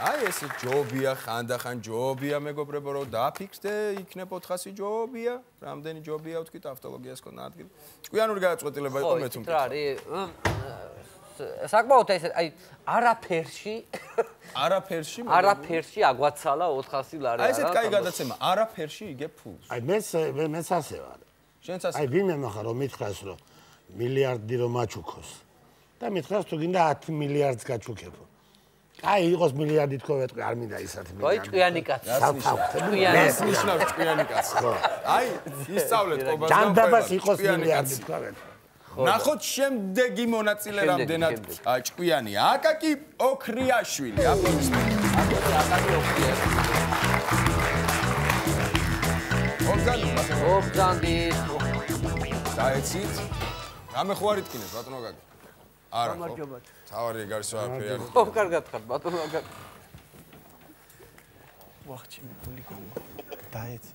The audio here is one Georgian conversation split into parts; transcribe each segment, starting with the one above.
აი ეს ჯობია, ხანდახან ჯობია, მეგობრებო, რომ დაფიქსდე, იქნებ 400 ჯობია, რამდენი ჯობია ვთქვით ავტოლოგიას ქონა ადგილი. ჭკვიანური გადაწყვეტილება იყო მე თუმცა. რა არის? საკმაოდ ეს აი არაფერში აგვაცალა 400 ლარი. აი ესეთ კაი გადაცემა, არაფერში იგებ ფულს. აი მეც ასე ვარ. შენც ასე. აი ვინმე მახარ რომ მითხრას რომ მილიარდი რომ მაჩუქოს და მითხრას თუ გინდა 10 მილიარდს გაჩუქებო. აი იყოს მილიარდი თქო ვეტყვი არ მინდა ის 10 მილიარდი. აი ჭკვიანი კაცი. ეს ნიშნავს ჭკვიანი კაცი. აი ისწავლეთ ყობას და ჯანდაბას იყოს მილიარდი თქო ვეტყვი. ნახოთ შემდეგი მონაწილე რამდენად ჭკვიანი. აკაკი ოქრიაშვილი. აკაკი ოქრიაშვილი. ოფზანდი. დაეცით. რამე ხო არ იტკინეს ბატონო აკაკი? არა ხო. თავარი ეგ არის ვაფერი არის. ხო, კარგად ხარ ბატონო აკაკი. ვახჩი მული გომა. დაეცი.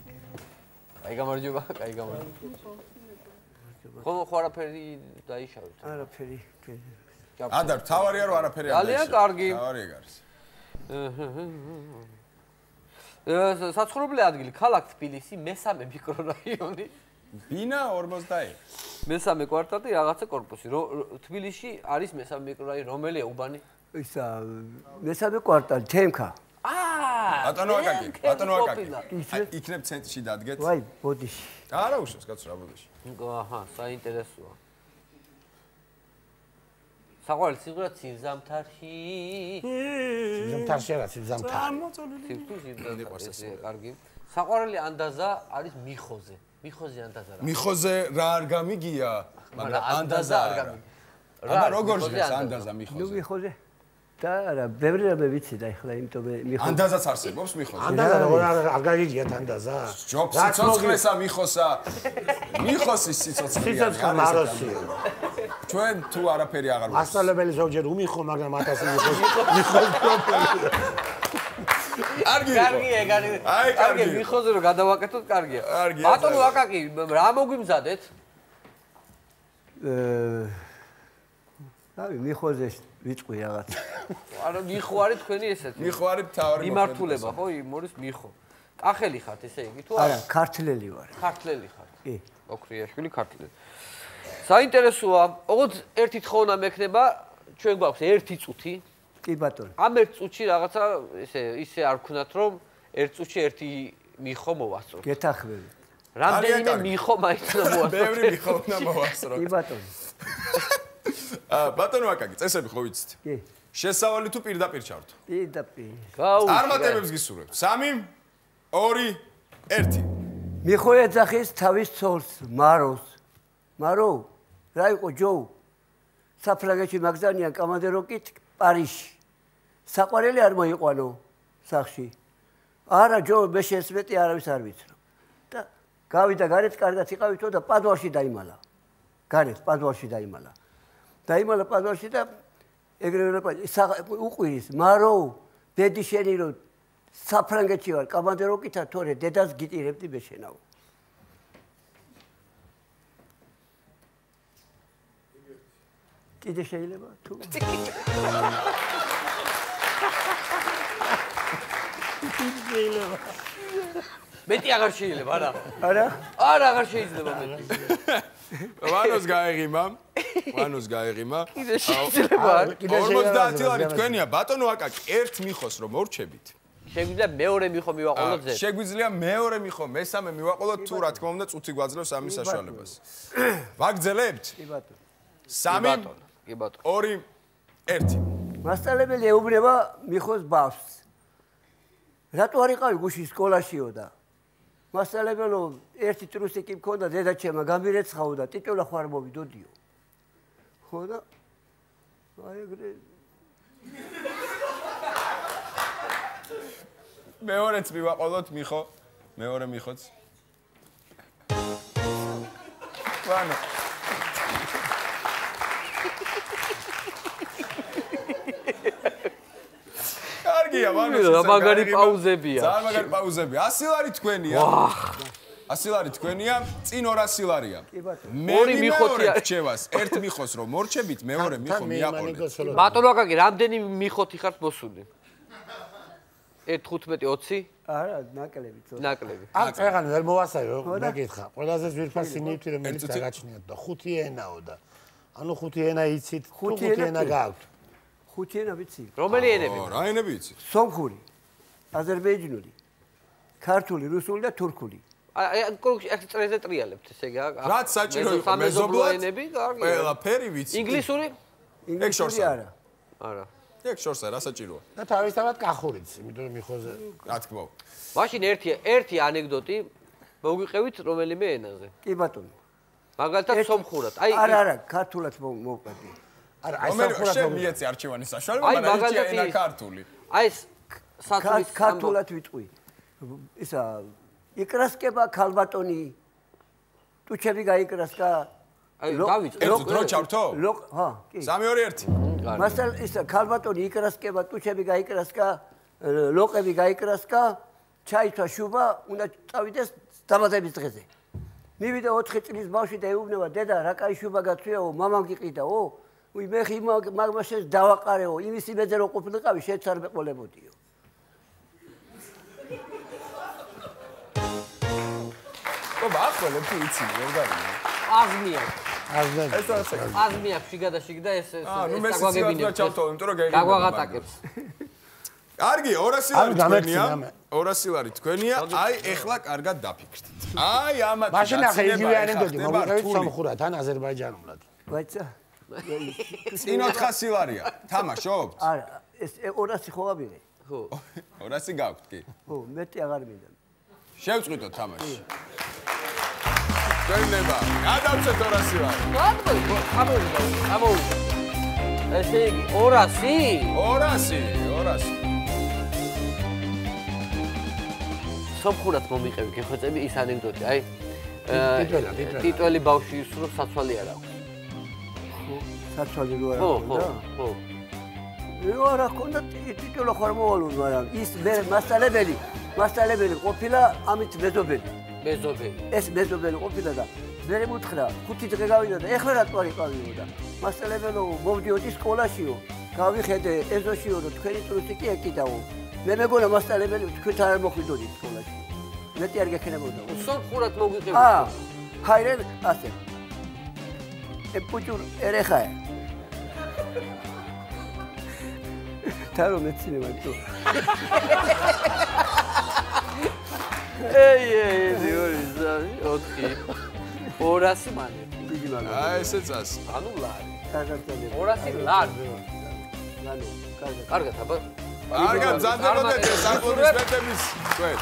აი გამარჯობა, აი გამარჯობა. ხო არაფერი დაიშავეთ. არაფერი. ადარ, თავარია რომ არაფერი არ დაიშავეთ. ძალიან კარგი. თავარი ეგ არის. საცხოვრებელი ადგილი ქალაქ თბილისი მესამე მიკრორაიონი. ბინა 41. მესამე კვარტალი რაღაცა კორპუსი. თბილისში არის მესამე მიკრორაიონი, რომელია უბანი? ისა მესამე კვარტალი თემქა. ბატონო აკაკი. იქნებ ცენტრში დადგეთ. ვაი, ბოდიში. არა უშავს კაცო რა ბოდიში. აჰა, საინტერესოა. საყვარელი სიმღერა ცივზამთარში. ცივზამთარში არა, ცივზამთარი. ცივზამთარი. კარგი. საყვარელი ანდაზა არის მიხოზე. მიხოზე ანდაზა რა. მიხოზე რა არ გამიგია, მაგრამ ანდაზა არ გამიგია. აბა როგორ ჟღერს ანდაზა მიხოზე? ნუ მიხოზე. და არა, ბევრი რამე ვიცი და ეხლა იმიტომ მიხოზე. ანდაზაც არსებობს მიხოზე. ანდაზა როგორ არ გაგიგიათ ანდაზა? ჯობს სიცოცხლესა მიხოსა. მიხოსის სიცოცხლე. სიცოცხლე მაროსია. ჩვენ თუ არაფერი აღარ ვაქვს. მასწავლებელი ზოგჯერ უმიხო, მაგრამ 1000 მიხოს. კარგია, კარგი. აი, კარგი, მიხოზე რომ გადავაკეთოთ, კარგია. ბატონო აკაკი, რა მოგვიმზადეთ? აი, მიხოზე ვიწყვი რაღაც. არა, მიხო არის თქვენი ესეთი. მიხო არის თავარი მიმართულება, ხო, იმორის მიხო. კახელი ხართ, ესე იგი, თუ არა? არა, ქართლელი ვარ. ქართლელი ხართ. კი. ოქრიაშვილი ქართლელი. საინტერესოა, ოღონდ ერთი თხოვნა მექნება, ჩვენ გვაქვს ერთი წუთი. კი ბატონო. ამ ერთ წუთში რაღაცა ისე არ ვქნათ, რომ ერთ წუთში ერთი მიხო მოვასწროთ. გეთახმები. რამდენიმე მიხო მაინც მოვასწროთ. ბევრი მიხო უნდა მოვასწროთ. კი ბატონო. ბატონო აკაკი, წესები ხო ვიცით? კი. შესავალი თუ პირდაპირ ჩავთ? პირდაპირ. წარმატებებს გისურვებთ. 3 2 1 მიხო ეძახის თავის ცოლს, მაროს. მარო, რა იყო ჯო? საფრანგეთში მაგზანიან კამანდეროკით პარიზში. საყვარელი არ მოიყვანო სახში. არა ჯო, მე შესმეტი არავის არ ვიცნობ. და გავიდა გარეთ, კარგად იყავითო და პადუაში დაიმალა. გარეთ პადუაში დაიმალა. დაიმალა პადუაში და ეგრევე უყვირის, მარო, დედი შენი რო საფრანგეთში ვარ, კამანდეროკითა თორე დედას გიტირებდი მე შენაო. კიდე შეიძლება თუ მეტი აღარ შეიძლება, არა? არა? არა, აღარ შეიძლება მეტი. ვანოს გაეღიმა. კიდე შეიძლება. 50 ლარი თქვენია, ბატონო აკაკი, ერთ მიხოს რომ მორჩებით. შეგვიძლია მეორე მიხო მივაყოლოთ ზე? შეგვიძლია მეორე მიხო, მესამე მივაყოლოთ თუ რა თქმა უნდა წუთი გვაძლევს ამის საშუალებას. ვაგრძელებთ? კი ბატონო. 3 კი ბატონო. 2 1 მასწავლებელი ეუბნება მიხოს ბავშვს. რატო არ იყავი გუში სკოლაშიო და მასწავლებელო ერთი ტრუსიკი მქონდა დედაჩემა გამირეცხაო და ტიტულა ხო არ მოვიდოდიო. ხო და აი ეგრე მეორეც მივაყოლოთ მიხო, მეორე მიხოც. ვანო. კარგია, ვანო. მაგარი პაუზებია. ძალიან მაგარი პაუზებია. 100 ლარი თქვენია. 100 ლარი თქვენია, წინ 200 ლარია. ორი მიხოთია რჩევას. ერთ მიხოს რომ მორჩებით, მეორე მიხო მიაყოლეთ. ბატონო აკაკი, რამდენი მიხოთი ხართ მოსული? 1.15-20? არა, ნაკლები ცოტა. ნაკლები. აქ წეგან ვერ მოვასწავე, მეკითხა. ყველაზე ძვირფასი ნივთი რომელიც დაგაჩნიათ და 5 ენაო და ანუ 5 ენა იცით, 5 ენა გაქვთ. 5 ენა ვიცი. რომელი ენები? რა ენები იცი? სომხური, აზერბაიჯანული, ქართული, რუსული და თურქული. აი, აქ წრეზე ტრიალებთ, ესე იგი. რაც საჭირო იყო მეზობლად. ენები, კარგი. ყველაფერი ვიცი. ინგლისური? ინგლისური არა. არა. ეგ შორსა რა საჭიროა? და თავისთავად კახურიც, იმიტომ რომ მიხოზე. რა თქმა უნდა. მაშინ ერთი ანეკდოტი მოგიყევით რომელიმე ენაზე. კი ბატონო. მაგალითად სომხურად. აი არა, ქართულად მოვყვები. არა, აი რომელი სამხურად შენ მიეცი არჩევანის საშუალება, მაგრამ ერთი ენა ქართული. აი ეს სათვლის ქართულად ვიტყვი. ისა იკრასკება ქალბატონი. ტუჩები გაიკრასკა. აი დავიწყე. ერთ დრო ჩავთო? ჰა, კი. 3-2-1. მასალ ისა ქალბატონი იკრასკება, ტუჩები გაიკრასკა, ლოყები გაიკრასკა, ჩაითვა შუბა, უნდა წავიდეს დამატების დღეზე. მივიდა 4 წლის ბავშვი და ეუბნება, დედა, რა კაი შუბა გაწვიაო, მამამ გიყიდაო. უი მე ხი მაგმაშეს დავაყარეო, იმის იმედზე რომ ყოფილიყავი, შეც არ მეყოლებოდიო. ობა, ახლა თუ იცი, ვერ გაიგე. აზმია. ეს ასე. აზმია შიგადაშიგ და ეს ნუ მე სიცივად ჩავთო, იმიტომ რომ გაიგე. გაგვაღატაკებს. კარგი, 200 ლარი თქვენია. 200 ლარი თქვენია. აი, ეხლა კარგად დაფიქრდით. აი, ამათ მაშინ ახლა იგივე ანეკდოტი მოგიყევით სომხურად ან აზერბაიჯანულად. ვაიცა. წინ 400 ლარია. თამაშობთ? არა, ეს 200 ხო ავიღე? ხო. 200 გაქვთ კი. ხო, მეტი აღარ მინდა. შევწყვიტოთ თამაში. ჩვენება, გადავცეთ 200 ლარი. ამოვიდა. ესე იგი 200? 200. სომხურად მომიყევი გეხვეწები ის ანეკდოტი, აი ტიტველი. ტიტველი ბავშვი ის რომ საცვალი არ აქვს. საცვალი რო არა. ხო. არა, ქონდა ტიტულო ხარ მოვალուն, მაგრამ ის მე მასწავლებელი ყოფილა ამით მეზობელი. ეს მეზობელი ყოფილა და მე მუთხრა 5 დღე გავიდა და ეხლა რატო არ იყავიო და მასწავლებელო მოვდიოდი სკოლაშიო. გავიხედე ეზოშიო რომ თქვენი წრუსი კი ეკიდაო. მე მეგონა მასწავლებელი თქვენ არ მოხვიდოდით სკოლაში. მეტი არ გექნებოდა. სომხურად მოგიყევი. ხაირე ასე. ეპუჯურ ერეხაა. თარო მეცინება თუ. ეი, დიორი, 200 მანე. დიდი მაგა. აი, ესე წას. ანუ ლარი. კარგად წადი. 200 ლარი. ლარი, კარგად. კარგად, აბა. კარგად, მზადდებოდეთ ეს არქონის მეტების. თქვენ.